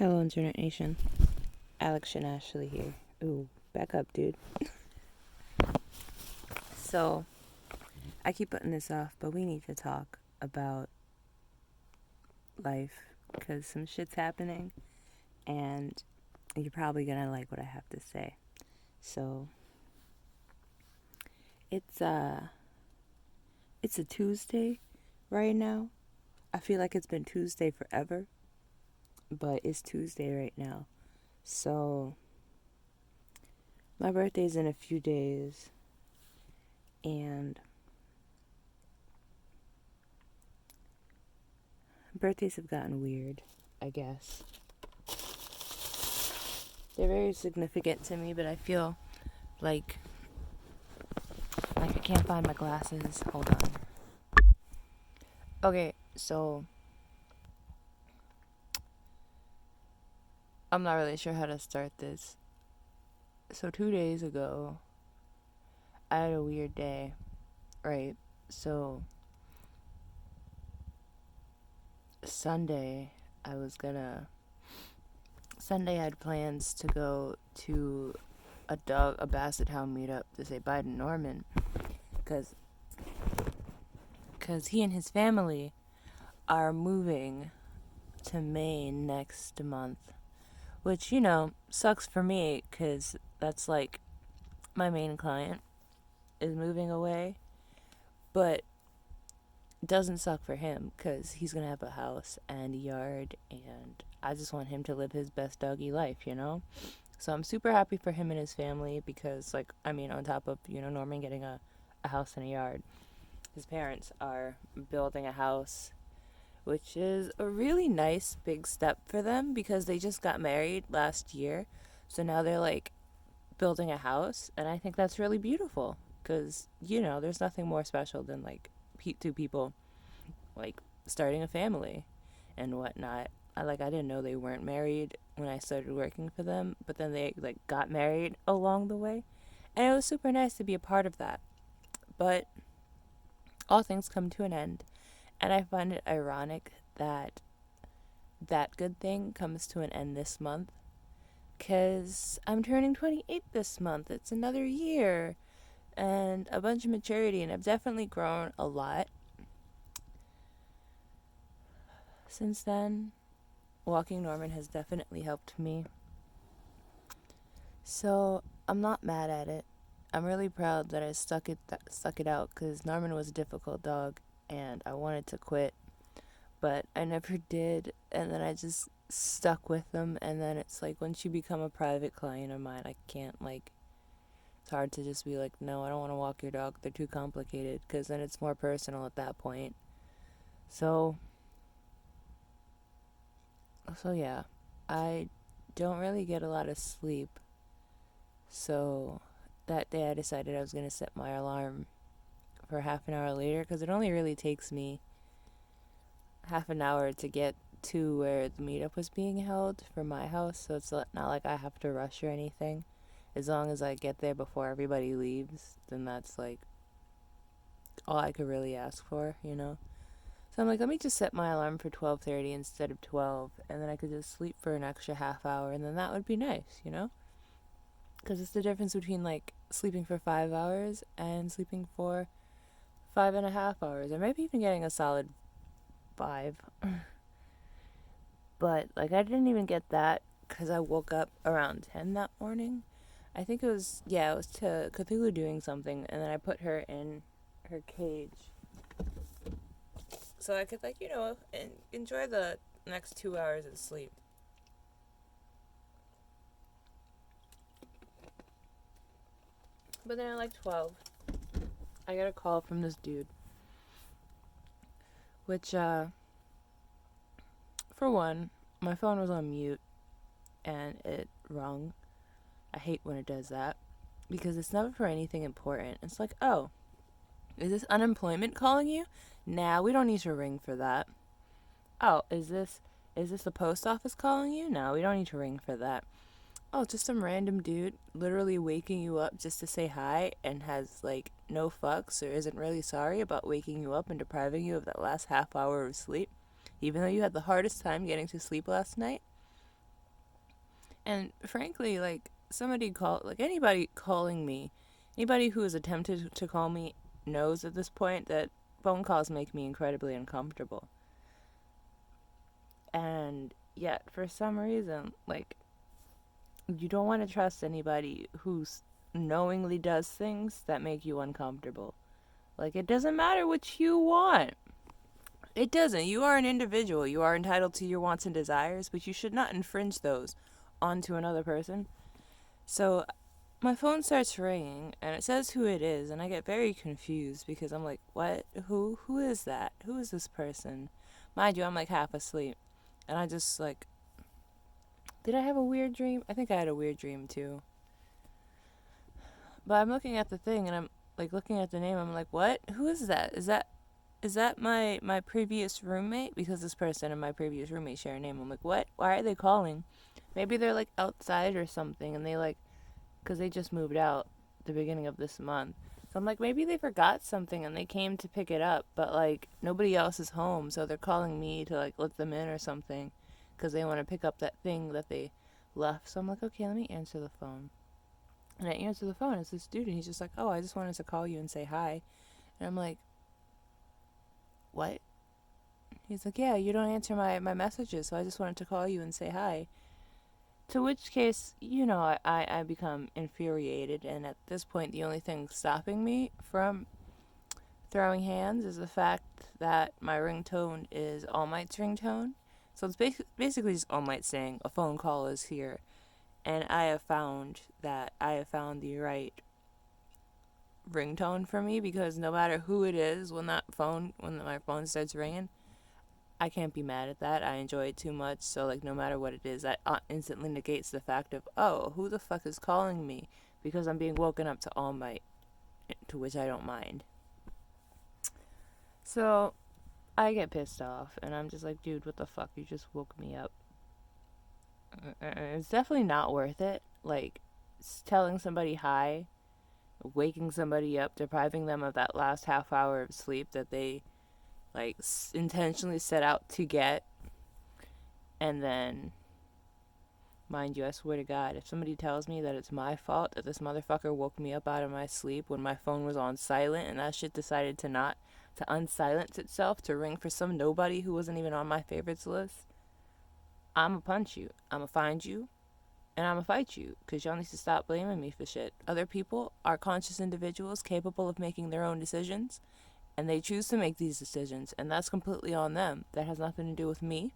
Hello, Internet Nation. Alex and Ashley here. Ooh, back up, dude. So, I keep putting this off, but we need to talk about life because some shit's happening, and you're probably gonna like what I have to say. So, it's a Tuesday right now. I feel like it's been Tuesday forever, but it's Tuesday right now. So, my birthday's in a few days, and birthdays have gotten weird, I guess. They're very significant to me, but I feel like I can't find my glasses. Hold on. Okay, so I'm not really sure how to start this. So 2 days ago, I had a weird day, right? So Sunday, I was gonna Sunday I had plans to go to a Basset Hound meetup to say bye to Norman, cause he and his family are moving to Maine next month, which, sucks for me because that's like my main client is moving away, but it doesn't suck for him because he's gonna have a house and a yard, and I just want him to live his best doggy life. So I'm super happy for him and his family because, on top of, Norman getting a house and a yard, his parents are building a house, which is a really nice big step for them because they just got married last year. So now they're like building a house, and I think that's really beautiful because, there's nothing more special than like two people like starting a family and whatnot. I didn't know they weren't married when I started working for them, but then they like got married along the way, and it was super nice to be a part of that. But all things come to an end, and I find it ironic that that good thing comes to an end this month because I'm turning 28 this month. It's another year and a bunch of maturity, and I've definitely grown a lot since then. Walking Norman has definitely helped me. So I'm not mad at it. I'm really proud that I stuck it out because Norman was a difficult dog, and I wanted to quit, but I never did. And then I just stuck with them. And then it's like once you become a private client of mine, I can't it's hard to just be like, no, I don't want to walk your dog. They're too complicated because then it's more personal at that point. So yeah, I don't really get a lot of sleep. So that day I decided I was going to set my alarm for half an hour later because it only really takes me half an hour to get to where the meetup was being held for my house. So it's not like I have to rush or anything. As long as I get there before everybody leaves, then that's like all I could really ask for. So I'm like, let me just set my alarm for 12:30 instead of 12, and then I could just sleep for an extra half hour, and then that would be nice. Because it's the difference between like sleeping for 5 hours and sleeping for 5.5 hours, or maybe even getting a solid 5. But like I didn't even get that because I woke up around 10 that morning. I think it was to Cthulhu doing something, and then I put her in her cage so I could enjoy the next 2 hours of sleep. But then at like 12, I got a call from this dude, which for one, my phone was on mute and it rung. I hate when it does that because it's never for anything important. It's like, oh, is this unemployment calling you? Nah, we don't need to ring for that. Oh, is this the post office calling you? No, we don't need to ring for that. Oh, just some random dude literally waking you up just to say hi and has like no fucks or isn't really sorry about waking you up and depriving you of that last half hour of sleep, even though you had the hardest time getting to sleep last night. And frankly, like anybody calling me, anybody who has attempted to call me knows at this point that phone calls make me incredibly uncomfortable. And yet, for some reason, like, you don't want to trust anybody who knowingly does things that make you uncomfortable. Like, it doesn't matter what you want. It doesn't. You are an individual. You are entitled to your wants and desires, but you should not infringe those onto another person. So my phone starts ringing and it says who it is, and I get very confused because I'm like, what? Who is that? Who is this person? Mind you, I'm like half asleep. And I just like, did I have a weird dream? I think I had a weird dream too. But I'm looking at the thing and I'm like looking at the name. I'm like, what? Who is that? Is that my previous roommate? Because this person and my previous roommate share a name. I'm like, what? Why are they calling? Maybe they're like outside or something, and they like, because they just moved out the beginning of this month. So I'm like, maybe they forgot something and they came to pick it up, but like nobody else is home, so they're calling me to like let them in or something, because they want to pick up that thing that they left. So I'm like, okay, let me answer the phone. And I answer the phone. It's this dude, and he's just like, oh, I just wanted to call you and say hi. And I'm like, what? He's like, yeah, you don't answer my messages, so I just wanted to call you and say hi. To which case, I become infuriated, and at this point, the only thing stopping me from throwing hands is the fact that my ringtone is All Might's ringtone. So it's basically just All Might saying, a phone call is here. And I have found the right ringtone for me, because no matter who it is, when my phone starts ringing, I can't be mad at that. I enjoy it too much. So, like, no matter what it is, that instantly negates the fact of, oh, who the fuck is calling me? Because I'm being woken up to All Might, to which I don't mind. So, I get pissed off, and I'm just like, dude, what the fuck? You just woke me up. It's definitely not worth it. Like, telling somebody hi, waking somebody up, depriving them of that last half hour of sleep that they, like, intentionally set out to get. And then, mind you, I swear to God, if somebody tells me that it's my fault that this motherfucker woke me up out of my sleep when my phone was on silent and that shit decided to unsilence itself to ring for some nobody who wasn't even on my favorites list, I'ma punch you. I'ma find you. And I'ma fight you. Because y'all need to stop blaming me for shit. Other people are conscious individuals capable of making their own decisions. And they choose to make these decisions. And that's completely on them. That has nothing to do with me.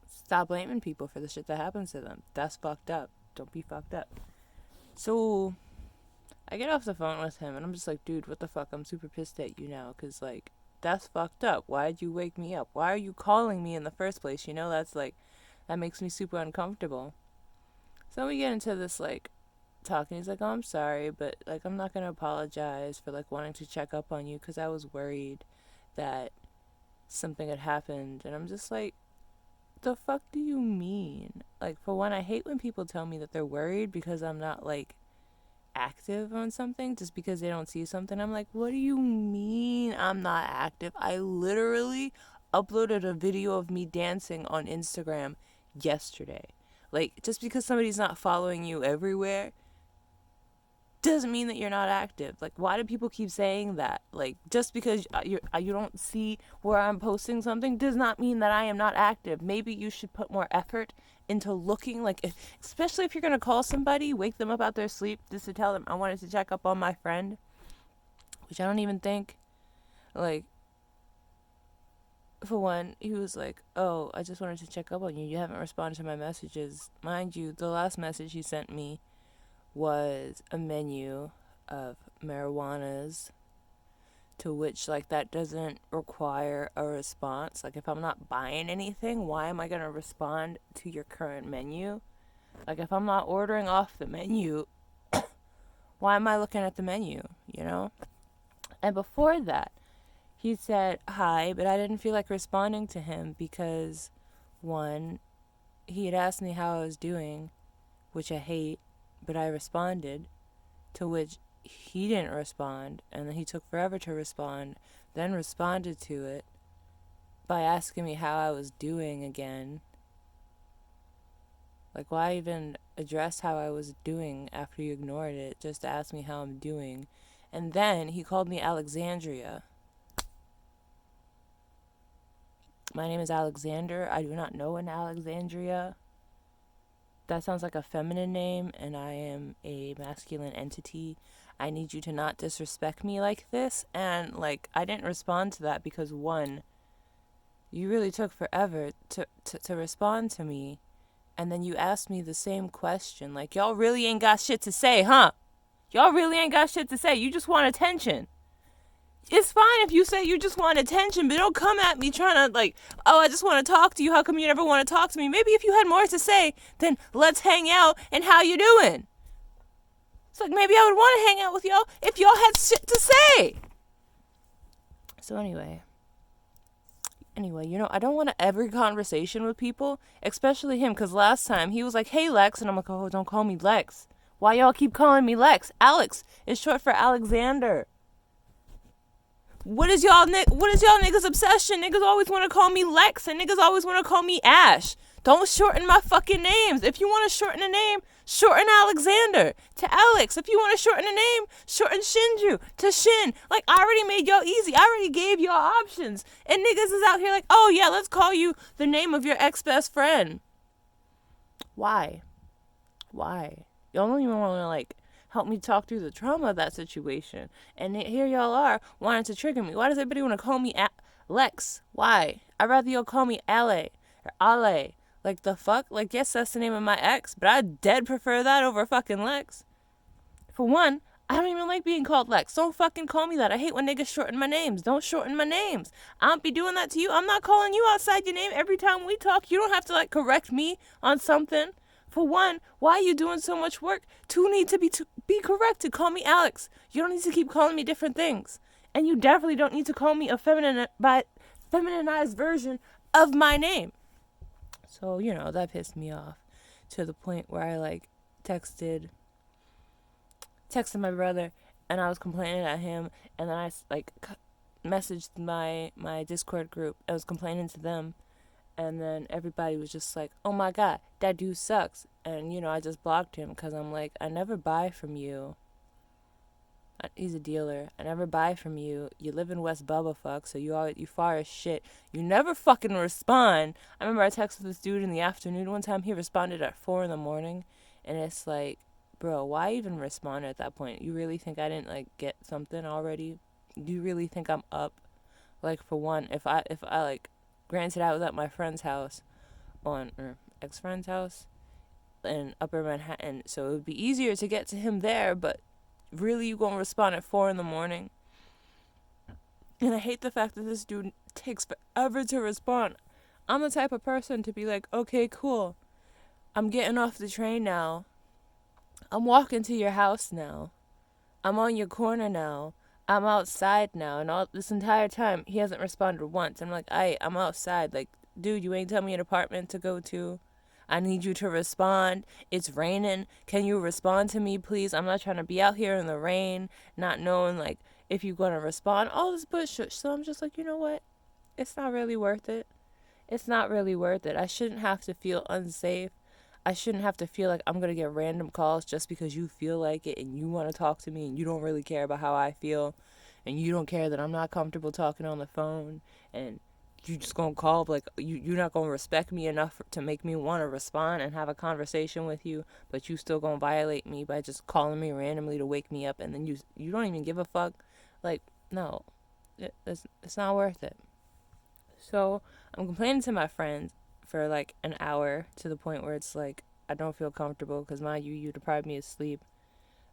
Stop blaming people for the shit that happens to them. That's fucked up. Don't be fucked up. So, I get off the phone with him and I'm just like, dude, what the fuck? I'm super pissed at you now. Because, like, that's fucked up. Why'd you wake me up? Why are you calling me in the first place? That's like, that makes me super uncomfortable. So we get into this, like, talking. He's like, oh, I'm sorry, but, like, I'm not going to apologize for, like, wanting to check up on you because I was worried that something had happened. And I'm just like, the fuck do you mean? Like, for one, I hate when people tell me that they're worried because I'm not, like, active on something just because they don't see something. I'm like, what do you mean I'm not active? I literally uploaded a video of me dancing on Instagram yesterday. Like, just because somebody's not following you everywhere doesn't mean that you're not active. Like, why do people keep saying that? Like, just because you don't see where I'm posting something does not mean that I am not active. Maybe you should put more effort into looking. Like, especially if you're gonna call somebody, wake them up out their sleep just to tell them I wanted to check up on my friend, which I don't even think. Like, for one, he was like, oh, I just wanted to check up on you. You haven't responded to my messages. Mind you, the last message he sent me was a menu of marijuanas, to which, like, that doesn't require a response. Like, if I'm not buying anything, why am I going to respond to your current menu? Like, if I'm not ordering off the menu, why am I looking at the menu, And before that, he said hi, but I didn't feel like responding to him because, one, he had asked me how I was doing, which I hate, but I responded, to which he didn't respond, and then he took forever to respond, then responded to it by asking me how I was doing again. Like, why even address how I was doing after you ignored it just to ask me how I'm doing? And then he called me Alexandria. My name is Alexander. I do not know an Alexandria. That sounds like a feminine name, and I am a masculine entity. I need you to not disrespect me like this. And, like, I didn't respond to that because, one, you really took forever to respond to me. And then you asked me the same question. Like, y'all really ain't got shit to say, huh? Y'all really ain't got shit to say. You just want attention. It's fine if you say you just want attention, but don't come at me trying to, like, oh, I just want to talk to you. How come you never want to talk to me? Maybe if you had more to say, then let's hang out and how you doing? It's like, maybe I would want to hang out with y'all if y'all had shit to say. So anyway, I don't want every conversation with people, especially him, because last time he was like, hey, Lex, and I'm like, oh, don't call me Lex. Why y'all keep calling me Lex? Alex is short for Alexander. What is y'all niggas' obsession? Niggas always want to call me Lex, and niggas always want to call me Ash. Don't shorten my fucking names. If you want to shorten a name, shorten Alexander to Alex. If you want to shorten a name, shorten Shinju to Shin. Like, I already made y'all easy. I already gave y'all options. And niggas is out here like, oh yeah, let's call you the name of your ex-best friend. Why? Y'all don't even want to, like, help me talk through the trauma of that situation. And here y'all are wanting to trigger me. Why does everybody want to call me Lex? Why? I'd rather y'all call me Ale or Ale. Like, the fuck? Like, yes, that's the name of my ex, but I dead prefer that over fucking Lex. For one, I don't even like being called Lex. Don't fucking call me that. I hate when niggas shorten my names. Don't shorten my names. I don't be doing that to you. I'm not calling you outside your name every time we talk. You don't have to, like, correct me on something. For one, why are you doing so much work to need to be corrected? Call me Alex. You don't need to keep calling me different things. And you definitely don't need to call me a feminized version of my name. So, that pissed me off to the point where I, like, texted my brother, and I was complaining at him, and then I, like, messaged my Discord group. I was complaining to them. And then everybody was just like, oh my God, that dude sucks. And, I just blocked him because I'm like, I never buy from you. He's a dealer. I never buy from you. You live in West Bubblefuck, so you far as shit. You never fucking respond. I remember I texted this dude in the afternoon one time. He responded at 4 a.m. And it's like, bro, why even respond at that point? You really think I didn't, like, get something already? You really think I'm up? Like, for one, if I like, granted, I was at my friend's house or ex-friend's house in Upper Manhattan, so it would be easier to get to him there, but really, you gonna respond at 4 a.m? And I hate the fact that this dude takes forever to respond. I'm the type of person to be like, okay, cool. I'm getting off the train now. I'm walking to your house now. I'm on your corner now. I'm outside now. And all this entire time, he hasn't responded once. I'm like, I'm outside. Like, dude, you ain't tell me an apartment to go to. I need you to respond. It's raining. Can you respond to me, please? I'm not trying to be out here in the rain, not knowing, like, if you're going to respond. All this bullshit. So I'm just like, you know what? It's not really worth it. It's not really worth it. I shouldn't have to feel unsafe. I shouldn't have to feel like I'm going to get random calls just because you feel like it and you want to talk to me and you don't really care about how I feel and you don't care that I'm not comfortable talking on the phone and you just going to call, like, you're not going to respect me enough to make me want to respond and have a conversation with you, but you still going to violate me by just calling me randomly to wake me up, and then you don't even give a fuck. Like, no, it's not worth it. So I'm complaining to my friends for like an hour to the point where it's like I don't feel comfortable because you deprived me of sleep.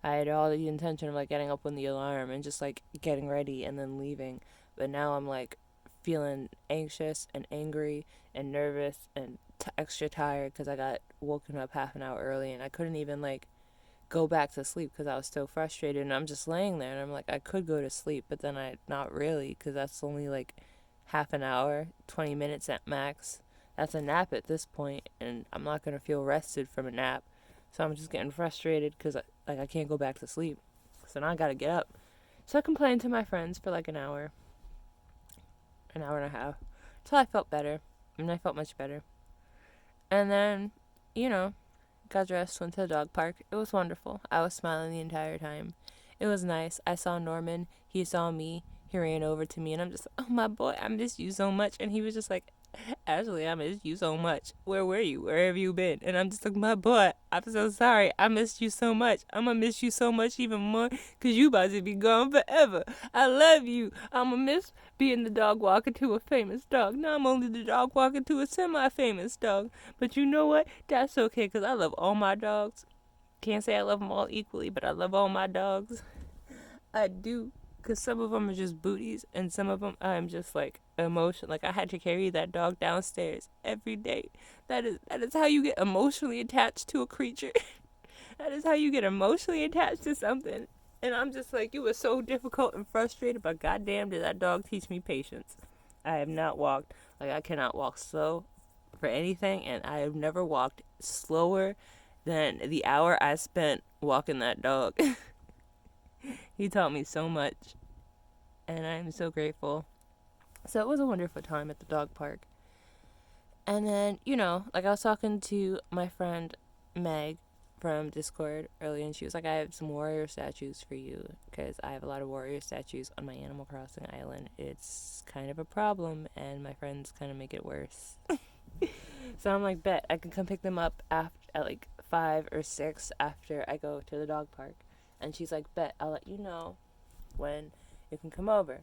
I had all the intention of like getting up when the alarm and just like getting ready and then leaving, but now I'm like feeling anxious and angry and nervous and extra tired because I got woken up half an hour early and I couldn't even like go back to sleep because I was so frustrated, and I'm just laying there and I'm like, I could go to sleep, but then not really, because that's only like half an hour, 20 minutes at max. That's a nap at this point, and I'm not going to feel rested from a nap. So I'm just getting frustrated because I can't go back to sleep. So now I got to get up. So I complained to my friends for like an hour and a half, until I felt better. And I felt much better. And then, got dressed, went to the dog park. It was wonderful. I was smiling the entire time. It was nice. I saw Norman. He saw me. He ran over to me, and I'm just, oh, my boy, I miss you so much. And he was just like, Ashley, I miss you so much. Where were you? Where have you been? And I'm just like, my boy, I'm so sorry. I missed you so much. I'm gonna miss you so much even more because you about to be gone forever. I love you. I'm gonna miss being the dog walker to a famous dog. Now I'm only the dog walker to a semi-famous dog. But you know what? That's okay because I love all my dogs. Can't say I love them all equally, but I love all my dogs. I do. Because some of them are just booties, and some of them I'm just like emotion. Like I had to carry that dog downstairs every day. That is how you get emotionally attached to a creature. That is how you get emotionally attached to something. And I'm just like, it was so difficult and frustrated, but goddamn did that dog teach me patience. I have not walked, like I cannot walk slow for anything, and I have never walked slower than the hour I spent walking that dog. He taught me so much, and I'm so grateful. So it was a wonderful time at the dog park. And then, like I was talking to my friend Meg from Discord earlier, and she was like, I have some warrior statues for you because I have a lot of warrior statues on my Animal Crossing island. It's kind of a problem, and my friends kind of make it worse. So I'm like, bet I can come pick them up at like 5 or 6 after I go to the dog park. And she's like, bet I'll let you know when you can come over.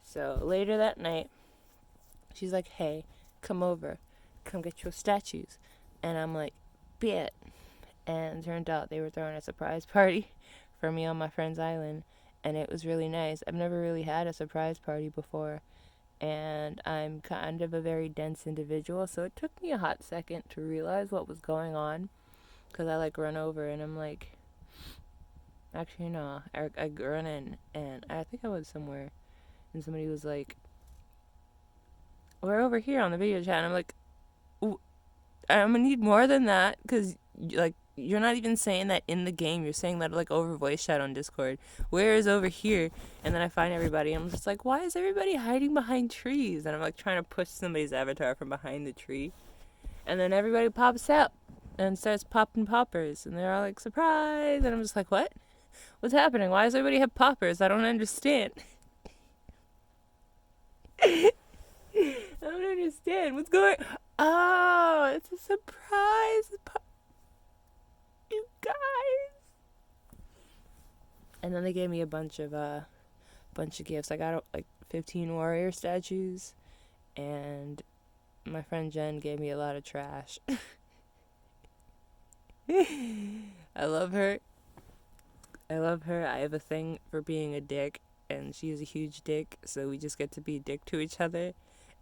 So later that night, she's like, hey, come over, come get your statues. And I'm like, bet. And it turned out they were throwing a surprise party for me on my friend's island, and it was really nice. I've never really had a surprise party before, and I'm kind of a very dense individual, so it took me a hot second to realize what was going on, because I like run over and I'm like, actually no, I run in, and I think I was somewhere, and somebody was like, we're over here on the video chat, and I'm like, I'm gonna need more than that, because like you're not even saying that in the game. You're saying that like over voice chat on Discord. Where is over here? And then I find everybody, and I'm just like, why is everybody hiding behind trees? And I'm like trying to push somebody's avatar from behind the tree, and then everybody pops out and starts popping poppers, and they're all like, surprise! And I'm just like, what? What's happening? Why does everybody have poppers? I don't understand. I don't understand. What's going? Oh, it's a surprise. You guys. And then they gave me a bunch of gifts. I got like 15 warrior statues, and my friend Jen gave me a lot of trash. I love her. I have a thing for being a dick, and she's a huge dick, so we just get to be a dick to each other,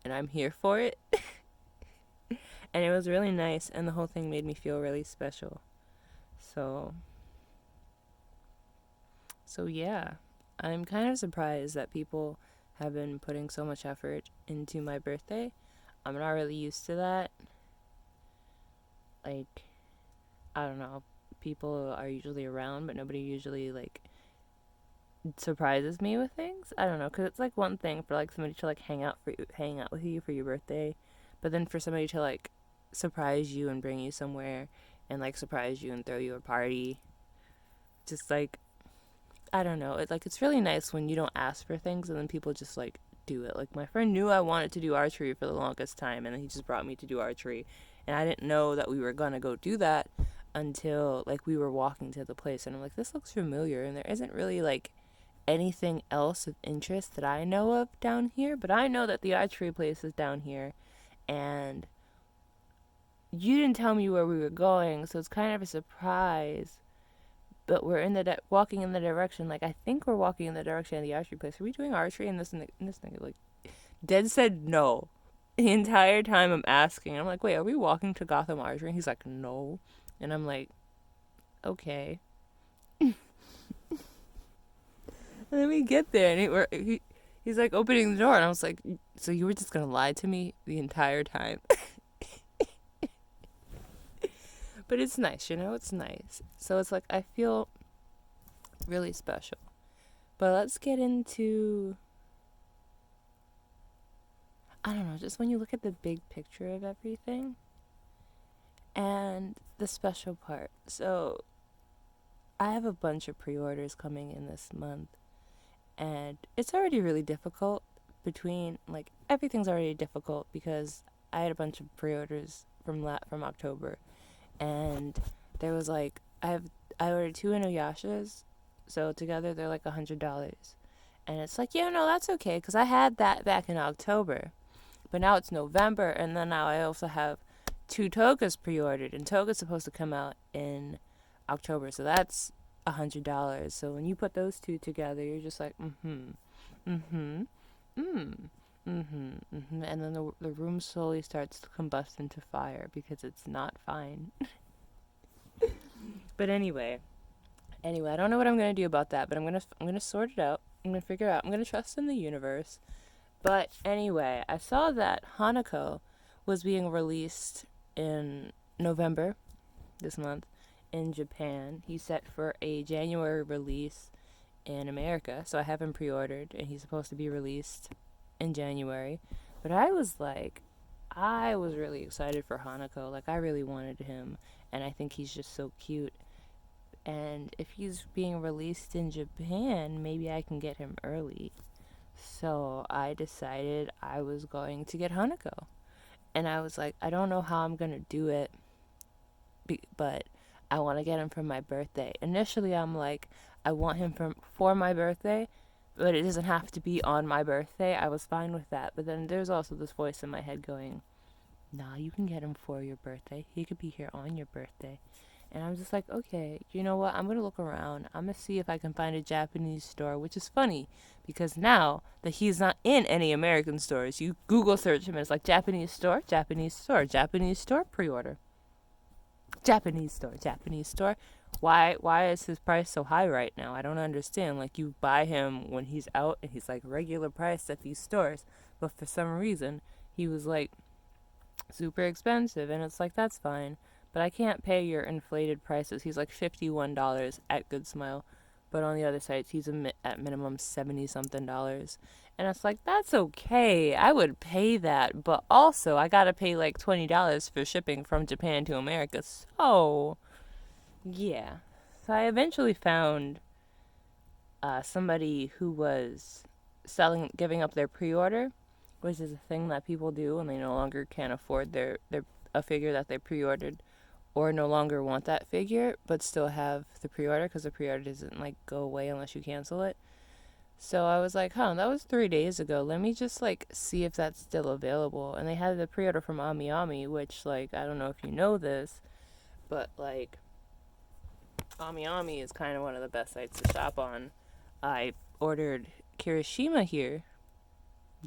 and I'm here for it. And it was really nice, and the whole thing made me feel really special. So yeah, I'm kind of surprised that people have been putting so much effort into my birthday. I'm not really used to that. Like, I don't know, people are usually around, but nobody usually like surprises me with things. I don't know, cause it's like one thing for like somebody to like hang out with you for your birthday, but then for somebody to like surprise you and bring you somewhere and like surprise you and throw you a party, just like, I don't know. It's really nice when you don't ask for things and then people just like do it. Like my friend knew I wanted to do archery for the longest time, and then he just brought me to do archery, and I didn't know that we were gonna go do that until like we were walking to the place, and I'm like, this looks familiar, and there isn't really like anything else of interest that I know of down here, but I know that the archery place is down here, and you didn't tell me where we were going, so it's kind of a surprise. But we're walking in the direction. Like I think we're walking in the direction of the archery place. Are we doing archery in this? This thing? Like, Dead said no. The entire time I'm asking, I'm like, wait, are we walking to Gotham Archery? And he's like, no. And I'm like, okay. And then we get there, and he's like opening the door, and I was like, so you were just gonna lie to me the entire time? But it's nice, it's nice. So it's like I feel really special. But let's get into, I don't know, just when you look at the big picture of everything, And the special part. So I have a bunch of pre-orders coming in this month, and it's already really difficult between like everything's already difficult because I had a bunch of pre-orders from October, and there was like I ordered two Inuyashas, so together they're like $100, and it's like, yeah, no, that's okay because I had that back in October, but now it's November, and then now I also have two Togas pre-ordered, and Toga's supposed to come out in October, so that's $100. So when you put those two together, you're just like, mm-hmm, mm, and then the room slowly starts to combust into fire because it's not fine. But anyway, I don't know what I'm gonna do about that, but I'm gonna sort it out. I'm gonna figure out. I'm gonna trust in the universe. But anyway, I saw that Hanako was being released in November this month in Japan. He's set for a January release in America, so I have him pre-ordered, and he's supposed to be released in January. But I was really excited for Hanako. Like, I really wanted him, and I think he's just so cute. And if he's being released in Japan, maybe I can get him early. So I decided I was going to get Hanako. And I was like, I don't know how I'm going to do it, but I want to get him for my birthday. Initially, I'm like, I want him for my birthday, but it doesn't have to be on my birthday. I was fine with that. But then there's also this voice in my head going, nah, you can get him for your birthday. He could be here on your birthday. And I'm just like, okay, you know what? I'm going to look around. I'm going to see if I can find a Japanese store, which is funny because now that he's not in any American stores, you Google search him and it's like Japanese store, Japanese store, Japanese store, pre-order. Japanese store, Japanese store. Why is his price so high right now? I don't understand. Like, you buy him when he's out and he's like regular price at these stores, but for some reason he was like super expensive, and it's like, that's fine, but I can't pay your inflated prices. He's like $51 at Good Smile, but on the other sites he's at minimum 70 something dollars, and it's like, that's okay, I would pay that, but also I gotta pay like $20 for shipping from Japan to America. So yeah, so I eventually found somebody who was giving up their pre-order, which is a thing that people do when they no longer can't afford their a figure that they pre-ordered, or no longer want that figure, but still have the pre-order because the pre-order doesn't like go away unless you cancel it. So I was like, that was 3 days ago. Let me just like see if that's still available. And they had the pre-order from AmiAmi, which like I don't know if you know this, but like AmiAmi is kind of one of the best sites to shop on. I ordered Kirishima here.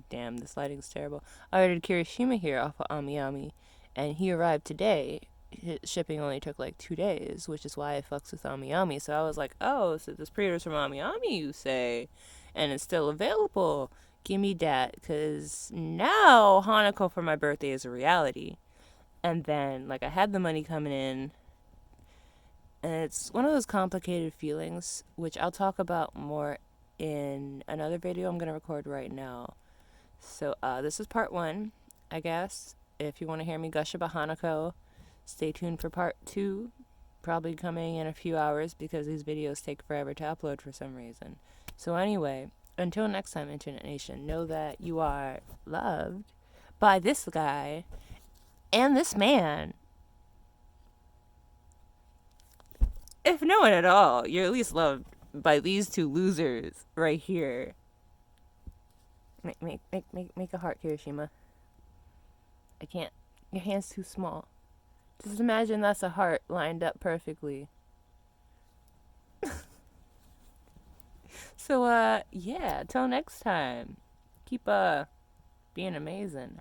Damn, this lighting's terrible. I ordered Kirishima here off of AmiAmi, and he arrived today. His shipping only took like 2 days, which is why I fucks with AmiAmi. So I was like, oh, so this pre-order's from AmiAmi, you say, and it's still available. Give me that, because now Hanako for my birthday is a reality. And then, like, I had the money coming in, and it's one of those complicated feelings, which I'll talk about more in another video I'm going to record right now. So this is part one, I guess. If you want to hear me gush about Hanako, stay tuned for part two. Probably coming in a few hours because these videos take forever to upload for some reason. So anyway, until next time, Internet Nation, know that you are loved by this guy and this man. If no one at all, you're at least loved by these two losers right here. Make a heart, Kirishima. I can't. Your hand's too small. Just imagine that's a heart lined up perfectly. So, yeah, till next time. Keep, being amazing.